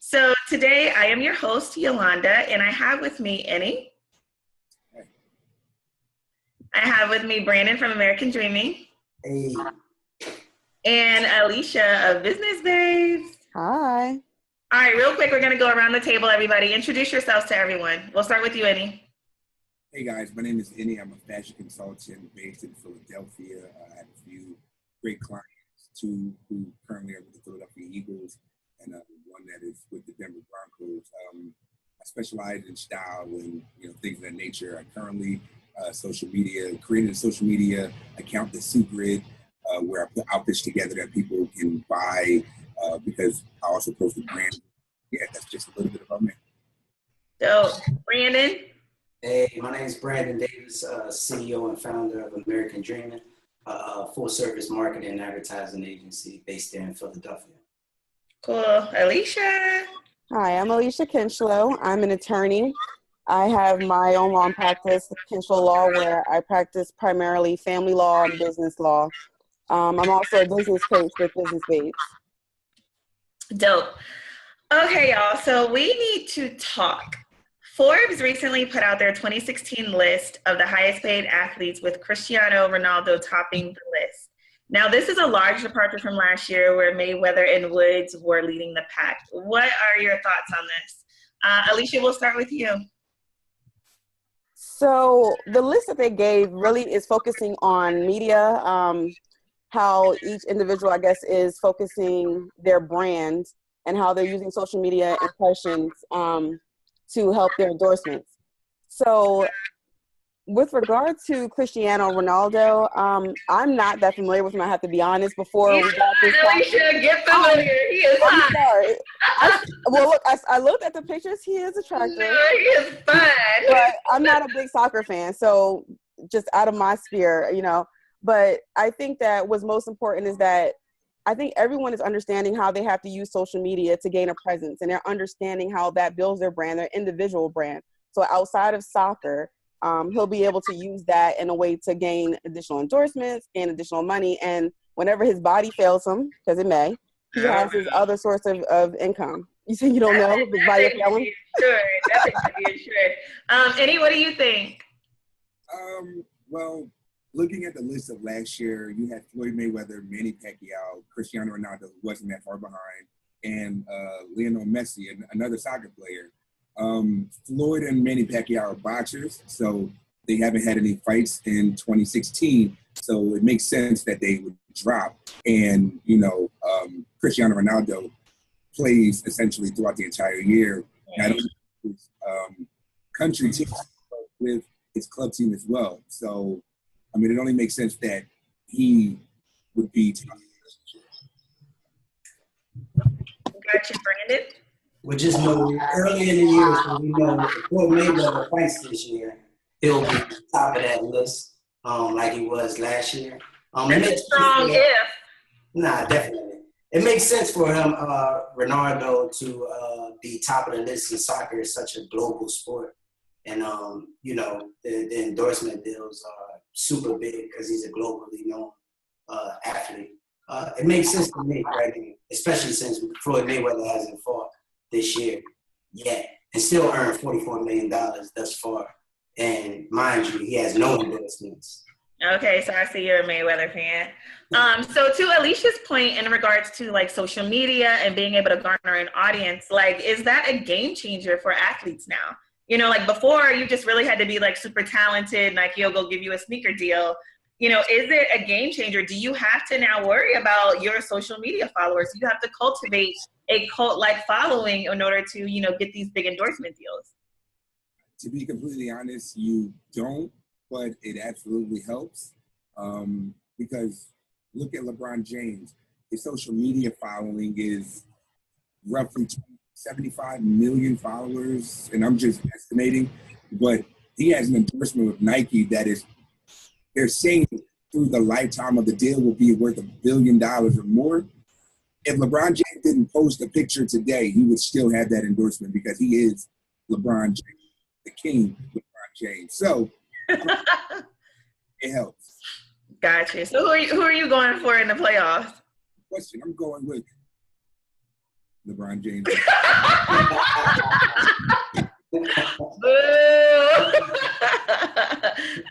So today I am your host, Yolanda, and I have with me Annie. I have with me Brandon from American Dreaming. Hey. And Alicia of Business Babes. Hi. All right, real quick, we're going to go around the table, everybody. Introduce yourselves to everyone. We'll start with you, Annie. Hey guys, my name is Annie. I'm a fashion consultant based in Philadelphia. I have a few great clients, two who currently are with the Philadelphia Eagles and one that is with the Denver Broncos. I specialize in style and things of that nature. I currently created a social media account, the Secret, where I put outfits together that people can buy because I also post a brand. Yeah, that's just a little bit about me. So, Brandon. Hey, my name is Brandon Davis, CEO and founder of American Dreaming, a full-service marketing and advertising agency based there in Philadelphia. Cool. Alicia. Hi, I'm Alicia Kinchlow. I'm an attorney. I have my own law practice, Kinchlow Law, where I practice primarily family law and business law. I'm also a business coach with Business Babes. Dope. Okay, y'all. So we need to talk. Forbes recently put out their 2016 list of the highest paid athletes, with Cristiano Ronaldo topping the list. Now, this is a large departure from last year where Mayweather and Woods were leading the pack. What are your thoughts on this? Alicia, we'll start with you. So the list that they gave really is focusing on media, how each individual, I guess, is focusing their brand and how they're using social media impressions to help their endorsements. So with regard to Cristiano Ronaldo, I'm not that familiar with him, I have to be honest. Before we got this Alicia, get familiar. He is I'm hot. sorry. I looked at the pictures. He is attractive. No, he is fun. But I'm not a big soccer fan, so just out of my sphere, But I think that what's most important is that I think everyone is understanding how they have to use social media to gain a presence, and they're understanding how that builds their brand, their individual brand. So outside of soccer, he'll be able to use that in a way to gain additional endorsements and additional money. And whenever his body fails him, because it may, he has his other source of income. You say you don't know if his body fails him? Sure, definitely sure. Annie, what do you think? Well, looking at the list of last year, you had Floyd Mayweather, Manny Pacquiao, Cristiano Ronaldo, who wasn't that far behind, and Lionel Messi, another soccer player. Floyd and Manny Pacquiao are boxers, so they haven't had any fights in 2016. So it makes sense that they would drop. And, Cristiano Ronaldo plays essentially throughout the entire year, not only with his country team, but with his club team as well. So, it only makes sense that he would be. Got you, Brandon. We just know early in the year, so we know if Floyd Mayweather fights this year, he'll be top of that list, like he was last year. That's a strong if. Nah, definitely. It makes sense for him, Ronaldo, to be top of the list in soccer. It's such a global sport. And, the endorsement deals are super big because he's a globally known athlete. It makes sense to me, right? Especially since Floyd Mayweather hasn't fought this year yet and still earned $44 million thus far. And mind you, he has no endorsements. Okay, so I see you're a Mayweather fan. So to Alicia's point in regards to like social media and being able to garner an audience, like, is that a game changer for athletes now? Like before you just really had to be like super talented, Nike will go give you a sneaker deal. Is it a game changer? Do you have to now worry about your social media followers? You have to cultivate a cult-like following in order to, get these big endorsement deals. To be completely honest, you don't, but it absolutely helps. Because look at LeBron James. His social media following is roughly 75 million followers, and I'm just estimating, but he has an endorsement with Nike that is, they're saying through the lifetime of the deal will be worth $1 billion or more. If LeBron James didn't post a picture today, he would still have that endorsement because he is LeBron James, the king, LeBron James. So it helps. Gotcha. So who are you going for in the playoffs? Question, I'm going with LeBron James.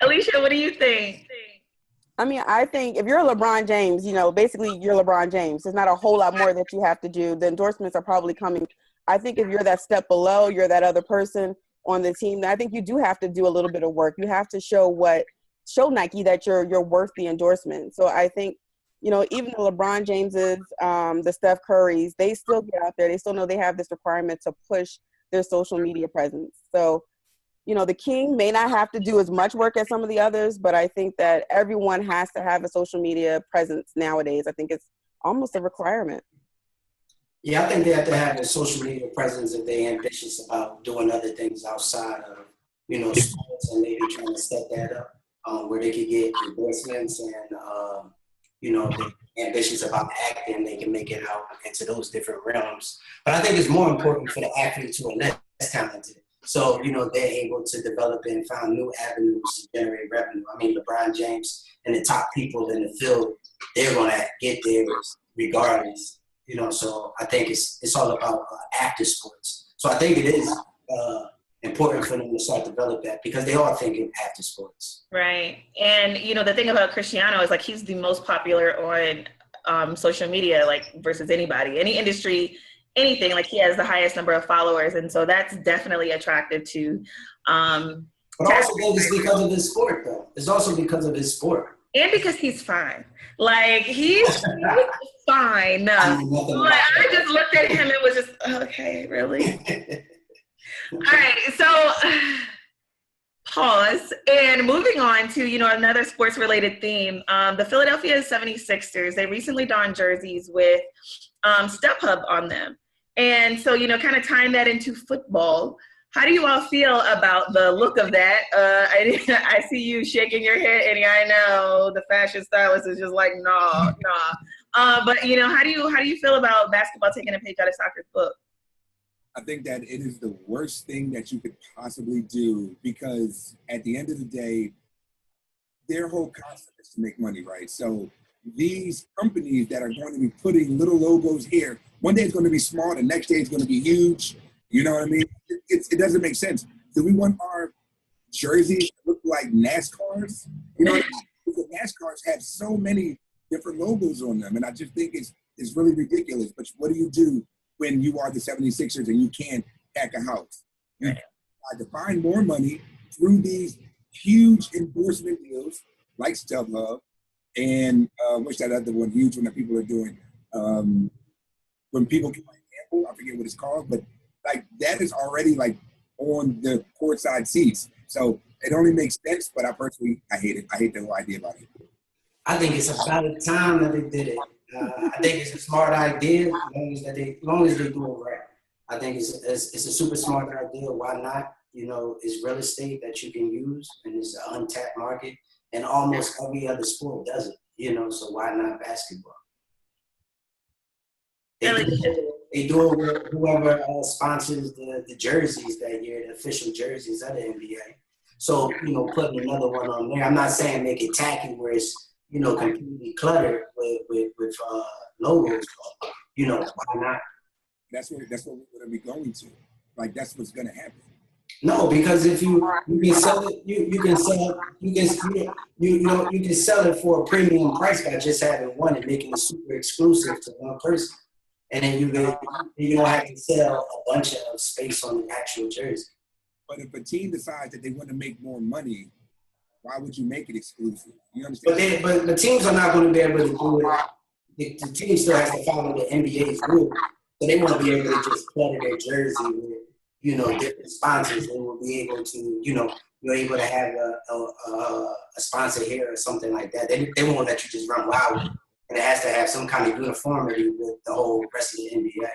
Alicia, what do you think? I mean, I think if you're LeBron James, you know, basically you're LeBron James. There's not a whole lot more that you have to do. The endorsements are probably coming. I think if you're that step below, you're that other person on the team, I think you do have to do a little bit of work. You have to show Nike that you're worth the endorsement. So I think, you know, even the LeBron Jameses, the Steph Currys, they still get out there. They still know they have this requirement to push their social media presence. So, you know, the King may not have to do as much work as some of the others, but I think that everyone has to have a social media presence nowadays. I think it's almost a requirement. Yeah, I think they have to have a social media presence if they're ambitious about doing other things outside of, you know, sports, and maybe trying to set that up where they could get endorsements and, you know, if they're ambitious about acting, they can make it out into those different realms. But I think it's more important for the athletes who are less talented. So, you know, they're able to develop and find new avenues to generate revenue. I mean, LeBron James and the top people in the field, they're going to get there regardless. You know, so I think it's all about active sports. So I think it is important for them to start develop that because they are thinking active sports. Right. And, you know, the thing about Cristiano is like he's the most popular on social media, like versus anybody, any industry, anything. Like he has the highest number of followers. And so that's definitely attractive to. But also it's because of his sport, though. It's also because of his sport. And because he's fine. Like, he's fine. I just looked at him and was just, okay, really? All right, so pause. And moving on to, you know, another sports-related theme. The Philadelphia 76ers, they recently donned jerseys with StubHub on them. And so, you know, kind of tying that into football, how do you all feel about the look of that? I see you shaking your head, and I know the fashion stylist is just like, nah. But you know, how do you feel about basketball taking a page out of soccer's book? I think that it is the worst thing that you could possibly do because at the end of the day, their whole concept is to make money, right? So these companies that are going to be putting little logos here, one day it's going to be small, the next day it's going to be huge. You know what I mean? It doesn't make sense. Do we want our jerseys to look like NASCARs? You know what I mean? Because NASCARs have so many different logos on them, and I just think it's really ridiculous. But what do you do when you are the 76ers and you can't pack a house? You try to find more money through these huge endorsement deals like StubHub and what's that other one, huge one that people are doing? When people can like gamble, I forget what it's called, but like that is already like on the courtside seats. So it only makes sense, but I hate it. I hate the whole idea about it. I think it's about the time that they did it. I think it's a smart idea as long as they do it right. I think it's a super smart idea. Why not? You know, it's real estate that you can use, and it's an untapped market, and almost every other sport does it. You know, so why not basketball? They do it with whoever sponsors the jerseys that year, the official jerseys of the NBA. So, you know, putting another one on there. I'm not saying make it tacky where it's, you know, completely cluttered with logos. You know, why not? That's what we're going to be going to. Like, that's what's going to happen. No, because if you can sell it, you can sell it for a premium price by just having one and making it super exclusive to one person. And then you don't have to sell a bunch of space on the actual jersey. But if a team decides that they want to make more money, why would you make it exclusive? You understand? But the teams are not going to be able to do it. The team still has to follow the NBA's rule. So they won't be able to just clutter their jersey with, you know, different sponsors. They will be able to, you know, you're able to have a sponsor here or something like that. They won't let you just run wild with it. And it has to have some kind of uniformity with the whole rest of the NBA.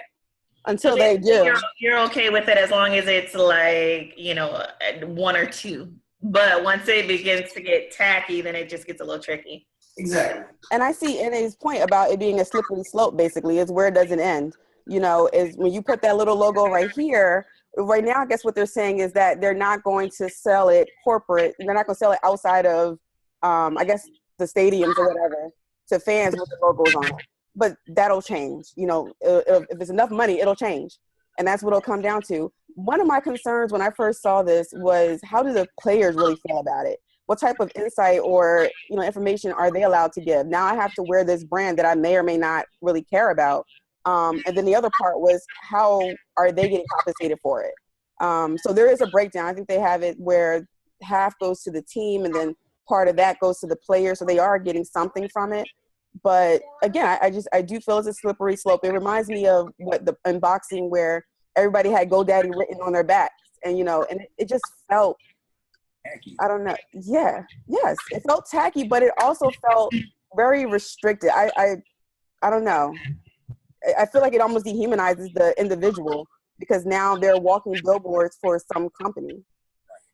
Until they do. You're okay with it as long as it's like, you know, one or two. But once it begins to get tacky, then it just gets a little tricky. Exactly. And I see NA's point about it being a slippery slope, basically, is where does it end? You know, is when you put that little logo right here, right now, I guess what they're saying is that they're not going to sell it corporate. They're not going to sell it outside of, I guess, the stadiums or whatever, to fans with the logos on it. but that'll change. You know, if it's enough money, it'll change. And that's what it'll come down to. One of my concerns when I first saw this was, how do the players really feel about it? What type of insight or, you know, information are they allowed to give? Now I have to wear this brand that I may or may not really care about. And then the other part was, how are they getting compensated for it? So there is a breakdown. I think they have it where half goes to the team and then part of that goes to the players. So they are getting something from it. But again, I do feel it's a slippery slope. It reminds me of what in boxing, where everybody had GoDaddy written on their backs, and you know, and it just felt tacky. I don't know. Yeah, yes, it felt tacky, but it also felt very restricted. I don't know. I feel like it almost dehumanizes the individual, because now they're walking billboards for some company.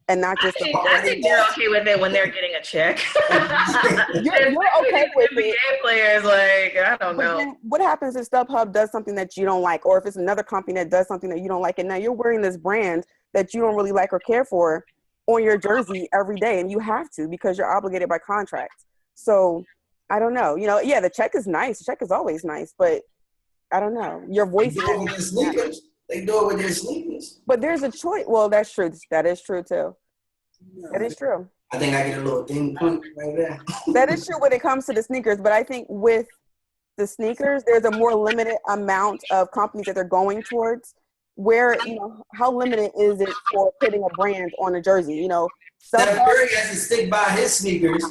And not just I think they're okay with it when they're getting a check. you're okay with NBA it. Players, like, I don't know. Then what happens if StubHub does something that you don't like, or if it's another company that does something that you don't like, and now you're wearing this brand that you don't really like or care for on your jersey every day, and you have to because you're obligated by contract. So I don't know. You know, yeah, the check is nice. The check is always nice, but I don't know. Your voice is sneakers. They do it with their sneakers. But there's a choice. Well, that's true. That is true too. That is true. I think I get a little ding point right there. That is true when it comes to the sneakers, but I think with the sneakers, there's a more limited amount of companies that they're going towards. Where, you know, how limited is it for putting a brand on a jersey? You know, Steph Curry has to stick by his sneakers.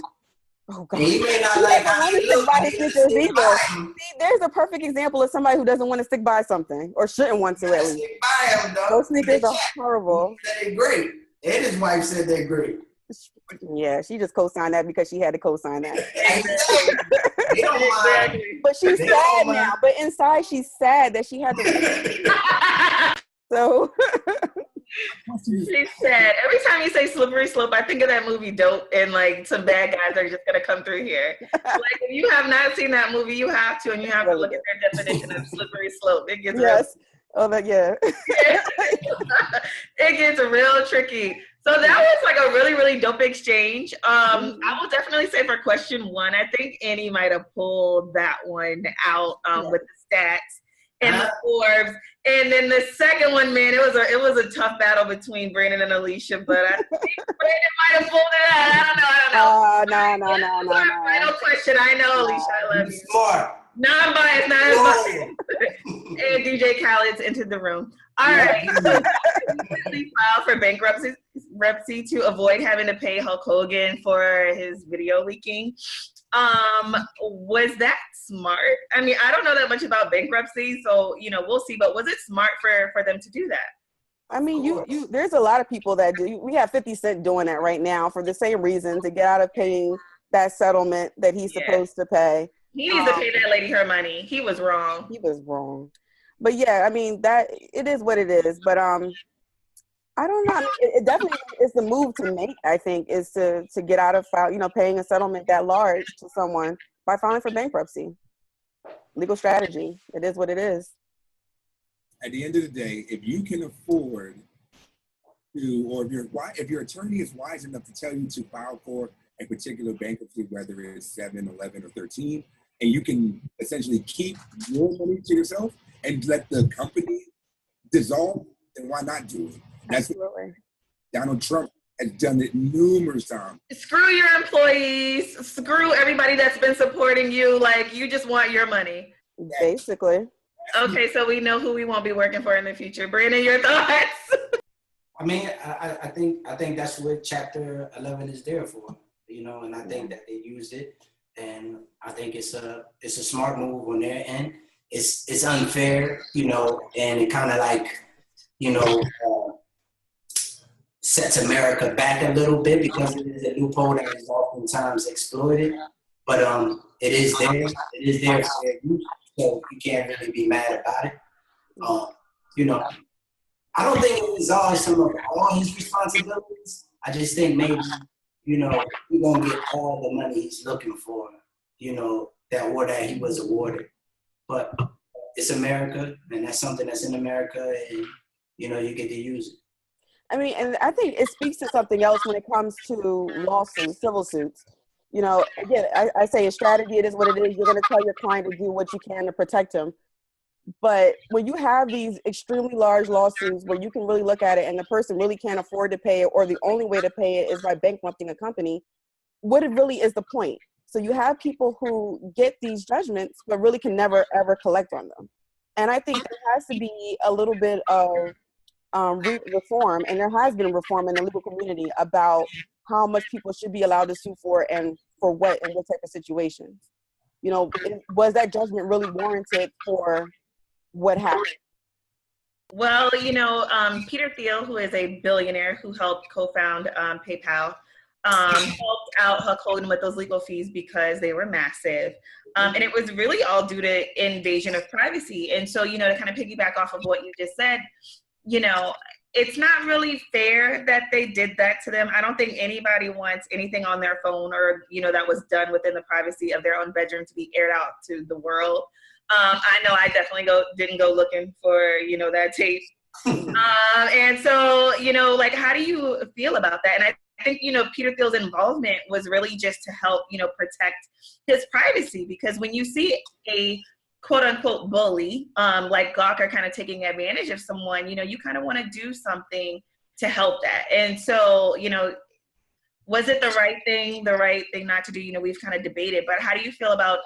Oh, God. He may not like how he looks, by his sneakers either. See, there's a perfect example of somebody who doesn't want to stick by something, or shouldn't want to at least. Stick by him, though. Those sneakers are horrible. They're great. And his wife said they're great. Yeah, she just co-signed that because she had to co-sign that. They don't mind. But she's sad now. But inside, she's sad that she had to. So. She's sad. Every time you say slippery slope, I think of that movie Dope, and like some bad guys are just gonna come through here. Like, if you have not seen that movie, you have to, and you have to look at their definition of slippery slope. It gets it gets real tricky. So that was like a really, really dope exchange. I will definitely say for question one, I think Annie might have pulled that one out with the stats and the Forbes. And then the second one, man, it was a tough battle between Brandon and Alicia, but I think Brandon might have pulled it out. I don't know. No. Final question. I know, Alicia, I love you. Smart. Non-biased. And DJ Khaled's entered the room. All right. So he filed for bankruptcy to avoid having to pay Hulk Hogan for his video leaking. Was that smart? I mean, I don't know that much about bankruptcy, so you know, we'll see. But was it smart for them to do that? I mean, you there's a lot of people that do. We have 50 Cent doing that right now for the same reason, to get out of paying that settlement that he's supposed to pay. He needs to pay that lady her money. He was wrong. But yeah, I mean, that it is what it is. But I don't know. I mean, it definitely is the move to make. I think is to get out of paying a settlement that large to someone by filing for bankruptcy. Legal strategy. It is what it is. At the end of the day, if you can afford to, or if your attorney is wise enough to tell you to file for a particular bankruptcy, whether it's 7, 11, or 13, and you can essentially keep your money to yourself and let the company dissolve, then why not do it? That's Absolutely. Donald Trump has done it numerous times. Screw your employees. Screw everybody that's been supporting you. Like, you just want your money. Basically. Okay, so we know who we won't be working for in the future. Brandon, your thoughts? I mean, I think that's what Chapter 11 is there for, and I think that they used it, and I think it's a smart move on their end. It's unfair, and it kind of like, sets America back a little bit because it is a loophole that is oftentimes exploited. But it is there. It is there for their use, so you can't really be mad about it. I don't think it resolves some of all his responsibilities. I just think maybe, he won't get all the money he's looking for, that he was awarded. But it's America, and that's something that's in America, and, you get to use it. I mean, and I think it speaks to something else when it comes to lawsuits, civil suits. You know, again, I say a strategy, it is what it is. You're going to tell your client to do what you can to protect him. But when you have these extremely large lawsuits where you can really look at it and the person really can't afford to pay it, or the only way to pay it is by bankrupting a company, what it really is the point? So you have people who get these judgments but really can never ever collect on them. And I think there has to be a little bit of reform, and there has been reform in the legal community about how much people should be allowed to sue for, and for what, and what type of situations. You know, was that judgment really warranted for what happened? Well, you know, Peter Thiel, who is a billionaire who helped co-found PayPal, helped out Hulk Hogan with those legal fees because they were massive. And it was really all due to invasion of privacy. And so, you know, to kind of piggyback off of what you just said, you know, it's not really fair that they did that to them. I don't think anybody wants anything on their phone or, you know, that was done within the privacy of their own bedroom to be aired out to the world. I know I definitely didn't go looking for, you know, that tape. And so, you know, like, how do you feel about that? And I think, you know, Peter Thiel's involvement was really just to help, you know, protect his privacy, because when you see a quote unquote bully, like Gawker, kind of taking advantage of someone, you know, you kind of want to do something to help that. And so, you know, was it the right thing not to do? You know, we've kind of debated, but how do you feel about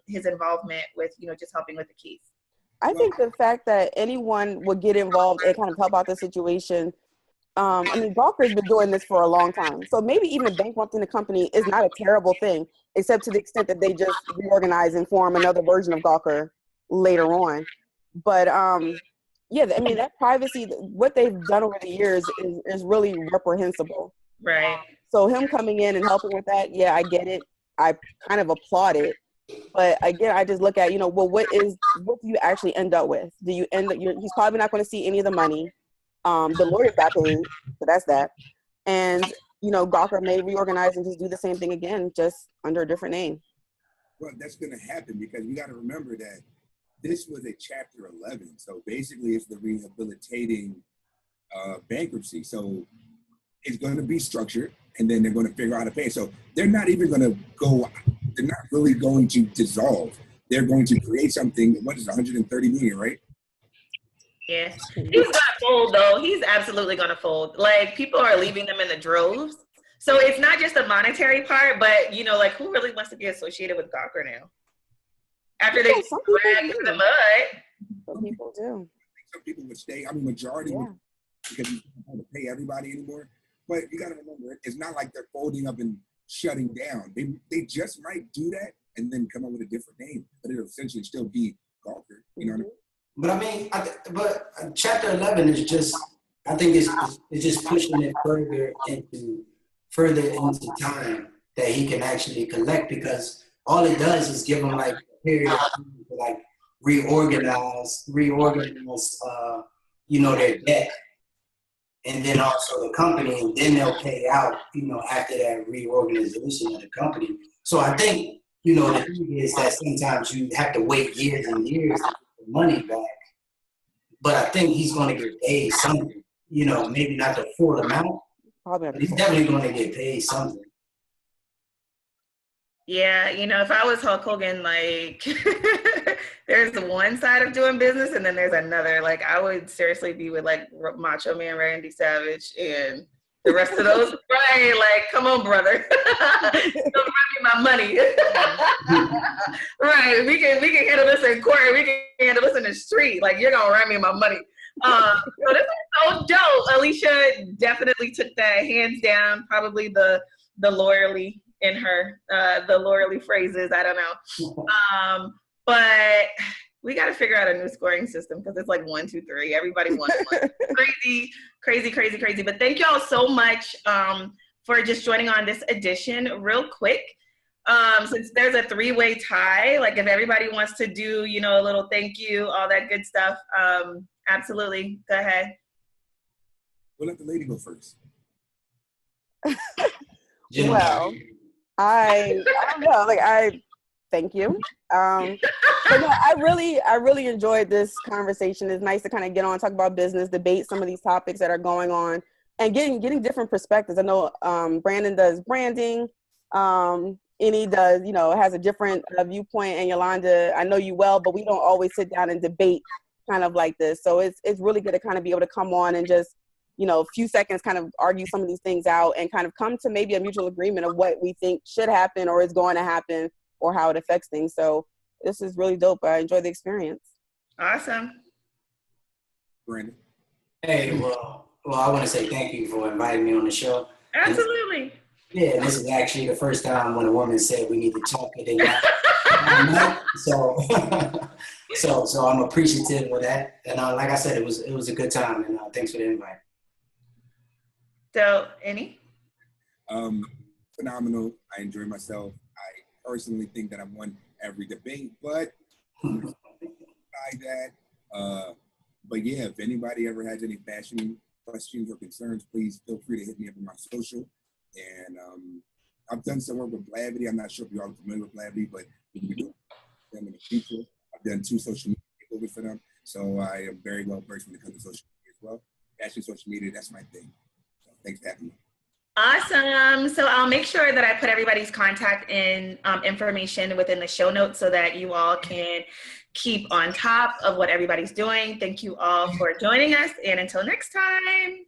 his involvement with, you know, just helping with the case? I think the fact that anyone would get involved and kind of help out the situation. I mean, Gawker's been doing this for a long time. So maybe even bankrupting the company is not a terrible thing, except to the extent that they just reorganize and form another version of Gawker later on. But yeah, I mean, that privacy, what they've done over the years is really reprehensible. Right. So him coming in and helping with that, yeah, I get it. I kind of applaud it. But again, I just look at, you know, well, what do you actually end up with? Do you end up, he's probably not going to see any of the money. The lawyers got paid, so that's that. And, you know, Gawker may reorganize and just do the same thing again, just under a different name. Well, that's going to happen because we got to remember that this was a Chapter 11. So basically it's the rehabilitating bankruptcy. So it's going to be structured, and then they're going to figure out how to pay. So they're not even going to they're not really going to dissolve. They're going to create something. What is it, 130 million, right? Yeah. He's going to fold, though. He's absolutely going to fold. Like, people are leaving them in the droves. So it's not just the monetary part, but, you know, like, who really wants to be associated with Gawker now? After they drag through the mud. Some people do. Some people would stay. I mean, majority would, because you don't have to pay everybody anymore. But you got to remember, it's not like they're folding up and shutting down. They just might do that and then come up with a different name, but it'll essentially still be Gawker. You know what I mean? But I mean, but Chapter 11 is just, I think it's just pushing it further into time that he can actually collect, because all it does is give him like a period of time to like reorganize, you know, their debt. And then also the company, and then they'll pay out, you know, after that reorganization of the company. So I think, you know, the thing is that sometimes you have to wait years and years to get the money back. But I think he's going to get paid something, you know, maybe not the full amount, but he's definitely going to get paid something. Yeah, you know, if I was Hulk Hogan, like, there's one side of doing business and then there's another. Like, I would seriously be with, like, Macho Man Randy Savage and the rest of those. Right, like, come on, brother. Don't run me my money. Right, we can handle this in court. We can handle this in the street. Like, you're going to run me my money. So this is so dope. Alicia definitely took that hands down. Probably the lawyerly in her, the lawyerly phrases, I don't know. But we got to figure out a new scoring system, because it's like 1, 2, 3. Everybody wants one. Crazy. But thank y'all so much for just joining on this edition. Real quick, since there's a 3-way tie, like if everybody wants to do, you know, a little thank you, all that good stuff, absolutely. Go ahead. We'll let the lady go first. Well, I don't know. Like, I thank you. But no, I really enjoyed this conversation. It's nice to kind of get on, talk about business, debate some of these topics that are going on, and getting different perspectives. I know Brandon does branding, and Any does, you know, has a different viewpoint. And Yolanda, I know you well, but we don't always sit down and debate kind of like this. So it's really good to kind of be able to come on and just, you know, a few seconds kind of argue some of these things out and kind of come to maybe a mutual agreement of what we think should happen or is going to happen or how it affects things. So this is really dope. I enjoy the experience. Awesome. Brandon. Hey, well, I want to say thank you for inviting me on the show. Absolutely. This is actually the first time when a woman said we need to talk it in so I'm appreciative of that. And like I said, it was a good time, and thanks for the invite. So, any? Phenomenal. I enjoy myself. I personally think that I won every debate, but by that. But yeah, if anybody ever has any fashion questions or concerns, please feel free to hit me up on my social. And I've done some work with Blavity. I'm not sure if you're all familiar with Blavity, but we can be doing them in the future. I've done 2 social media takeovers for them, so I am very well versed when it comes to social media as well. Fashion, social media, that's my thing. So thanks for having me. Awesome. So I'll make sure that I put everybody's contact and information within the show notes so that you all can keep on top of what everybody's doing. Thank you all for joining us, and until next time.